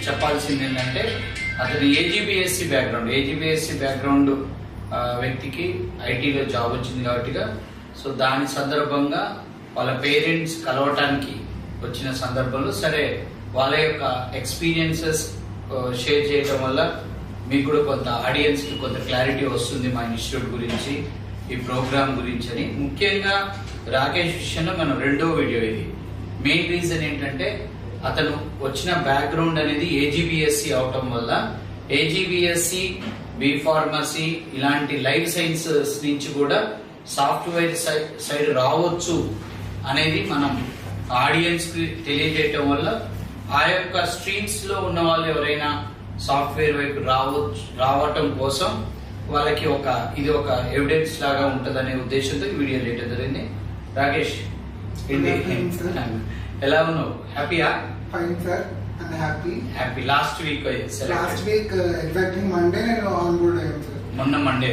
చెప్పాల్సింది ఏంటంటే అతని ఏజీబీఎస్సీ బ్యాక్గ్రౌండ్ వ్యక్తికి ఐటీలో జాబ్ వచ్చింది కాబట్టిగా సో దాని సందర్భంగా వాళ్ళ పేరెంట్స్ కలవటానికి వచ్చిన సందర్భంలో సరే వాళ్ళ యొక్క ఎక్స్పీరియన్సెస్ షేర్ చేయడం వల్ల మీకు కూడా కొంత ఆడియన్స్కి కొంత క్లారిటీ వస్తుంది మా ఇన్స్టిట్యూట్ గురించి ఈ ప్రోగ్రామ్ గురించి అని. ముఖ్యంగా రాకేష్ విషయంలో మనం రెండో వీడియో ఇది. మెయిన్ రీజన్ ఏంటంటే అతను వచ్చిన బ్యాక్గ్రౌండ్ అనేది ఏజీబీఎస్సీ అవటం వల్ల ఏజీబీఎస్సీ బి ఫార్మసీ ఇలాంటి లైఫ్ సైన్సెస్ నుంచి కూడా సాఫ్ట్వేర్ సైడ్ రావచ్చు అనేది మనం ఆడియన్స్ కి తెలియజేయటం వల్ల ఆ యొక్క స్ట్రీమ్స్ లో ఉన్న వాళ్ళు ఎవరైనా సాఫ్ట్వేర్ వైపు రావటం కోసం వాళ్ళకి ఇది ఒక ఎవిడెన్స్ లాగా ఉంటదనే ఉద్దేశంతో ఈ వీడియో చేయడం జరిగింది. రాకేష్ ఎలా ఉన్నావు? హ్యాపీయా? Fine sir, I happy. Last week exactly Monday నేను ఆన్ బోర్డ్ అయ్యాను సార్. మొన్న మండే,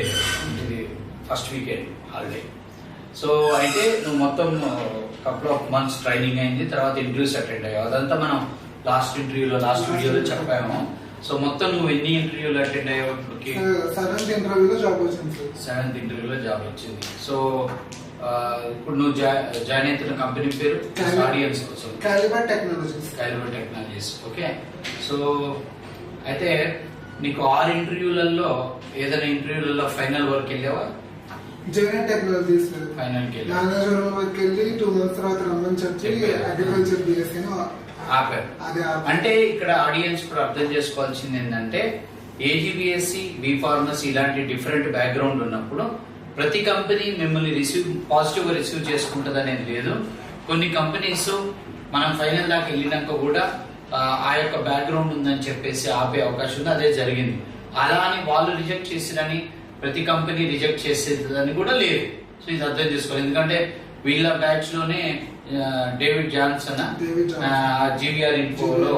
ఇది ఫస్ట్ వీకెండ్ హాలిడే. సో అయితే నువ్వు మొత్తం కపుల్ ఆఫ్ మంత్స్ ట్రైనింగ్ అయింది, తర్వాత ఇంటర్వ్యూస్ అటెండ్ అయ్యావు. అదంతా మనం లాస్ట్ వీడియోలో చెప్పాము. సో మొత్తం నువ్వు ఎన్ని ఇంటర్వ్యూలు అటెండ్ అయ్యావు? ఇప్పటికి సెవెంత్ ఇంటర్వ్యూలో జాబ్ వచ్చింది. సో ఇప్పుడు నువ్వు జాయిన్ అవుతున్న కంపెనీ పేరు ఆడియన్స్ కోసం కాలిబర్ టెక్నాలజీస్. ఓకే. సో అయితే నీకు 6 ఇంటర్వ్యూలలో ఏదైనా ఇంటర్వ్యూలలో ఫైనల్ వర్క్ వెళ్ళావా? జైన్ టెక్నాలజీస్ ఫైనల్ కి నాగార్జున వర్క్ వెళ్ళి 2 months తర్వాత రమ్మని చెప్పి అగ్రికల్చర్ బిఎస్సీ ఆపారు. అంటే ఇక్కడ ఆడియన్స్ కూడా అర్థం చేసుకోవాల్సింది ఏంటంటే ఏజీబీఎస్సీ బి ఫార్మసీ ఇలాంటి డిఫరెంట్ బ్యాక్గ్రౌండ్ ఉన్నప్పుడు ప్రతి కంపెనీ మిమ్మల్ని పాజిటివ్ గా రిసీవ్ చేసుకుంటది అనేది లేదు. కొన్ని కంపెనీస్ మనం ఫైనల్ దాకా వెళ్ళినాక కూడా ఆ యొక్క బ్యాక్గ్రౌండ్ ఉందని చెప్పేసి ఆపే అవకాశం ఉంది. అదే జరిగింది. అలా అని వాళ్ళు రిజెక్ట్ చేసిరని ప్రతి కంపెనీ రిజెక్ట్ చేసేదని కూడా లేదు. సో ఇది అర్థం చేసుకోవాలి. ఎందుకంటే వీళ్ళ బ్యాచ్ లోనే డేవిడ్ జాన్సన్ జీవీఆర్ ఇన్ఫోలో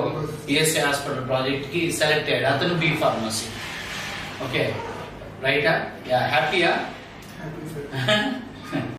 ఈఎస్ఐ హాస్పిటల్ ప్రాజెక్ట్ కి సెలెక్ట్ అయ్యాడు. అతను బి ఫార్మసీ. ఓకే, రైటా? హ్యాపీయా? Happy sir.